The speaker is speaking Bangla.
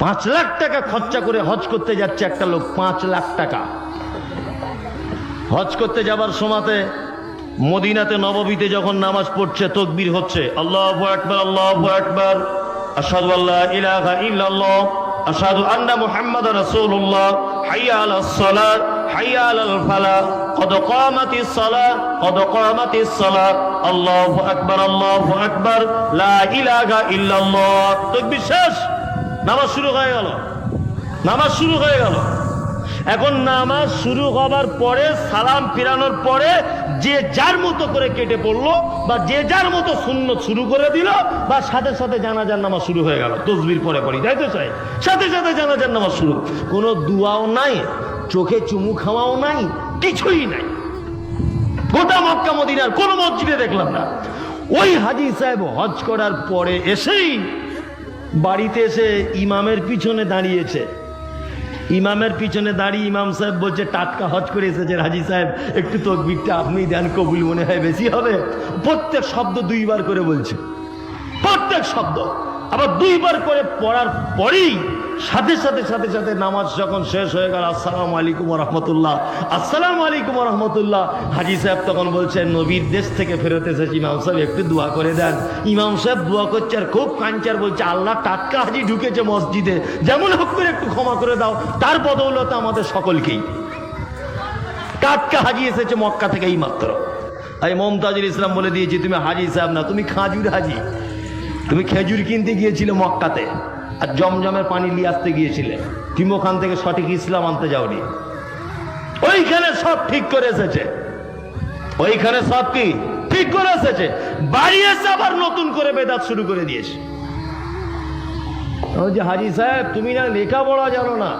5 লাখ টাকা খরচা করে হজ করতে যাচ্ছে একটা লোক। 5 লাখ টাকা হজ করতে যাবার সময়তে মদিনাতে নববীতে যখন নামাজ পড়ছে, তাকবীর হচ্ছে, আল্লাহু আকবার আল্লাহু আকবার, আশহাদু আল্লা ইলাহা ইল্লাল্লাহ, আশহাদু আন্না মুহাম্মাদার রাসূলুল্লাহ, হাইয়া আলাস সালাত হাইয়া আলাল ফালাহ, কদ কামাতিস সালাহ কদ কামাতিস সালাহ, আল্লাহু আকবার লা ইলাহা ইল্লাল্লাহ। তাকবীর শেষ, নামাজ শুরু হয়ে গেল। নামাজ শুরু হয়ে গেল। এখন নামাজ শুরু হবার পরে, সালাম ফিরানোর পরে যে যার মতো করে কেটে পড়লো, বা যে যার মতো সুন্নত শুরু করে দিল, বা সাথে সাথে জানাজার নামাজ শুরু হয়ে গেল। তাসবির পরে পড়ি, তাই তো চাই, সাথে সাথে জানাজার নামাজ শুরু। কোনো দুয়াও নাই, চোখে চুমু খাওয়াও নাই, কিছুই নাই। গোটা মক্কা মদিনার কোন মসজিদে দেখলাম না। ওই হাজী সাহেব হজ করার পরে এসেই বাড়িতে এসে ইমামের পিছনে দাঁড়িয়েছে। ইমামের পিছনে দাঁড়িয়ে ইমাম সাহেব বলছে, টাটকা হজ করে এসেছেন হাজী সাহেব, একটু তাকবীরটা আপনি দেন, কবুল মনে হয় বেশি হবে। প্রত্যেক শব্দ 2 বার করে বলছে, প্রত্যেক শব্দ আবার 2 বার করে পড়ার পরেই সাথে সাথে সাথে সাথে নামাজ যখন শেষ হয়ে গেল, আসসালামু আলাইকুম ওয়া রাহমাতুল্লাহ, আসসালামু আলাইকুম ওয়া রাহমাতুল্লাহ। হাজী সাহেব তখন বলছেন, নবীর দেশ থেকে ফেরত এসেছি, ইমাম সাহেব একটু দোয়া করে দেন। ইমাম সাহেব দোয়া করছে আর খুব কাঞ্চার, বলছে, আল্লাহ টাটকা হাজী ঢুকেছে মসজিদে, যেমন হোক করে একটু ক্ষমা করে দাও, তার বদৌলতে আমাদের সকলকেই। টাটকা হাজী এসেছে মক্কা থেকে এই মাত্র। আমি মমতাজুল ইসলাম বলে দিয়েছি, তুমি হাজী সাহেব না, তুমি খাজুর হাজী। তুমি খেজুর কিনতে গিয়েছিলে মক্কাতে, আর জমজমের পানি নিয়ে আসতে গিয়েছিলে, তুমি ওখান থেকে সঠিক ইসলাম আনতে যাওনি। ওইখানে সব ঠিক করে এসেছে, ওইখানে সব কি ঠিক করে এসেছে। বাড়ি এসে আবার নতুন করে বেদাত শুরু করে দিয়েছে। ওই যে হাজী সাহেব, তুমি না লেখাপড়া জানো না,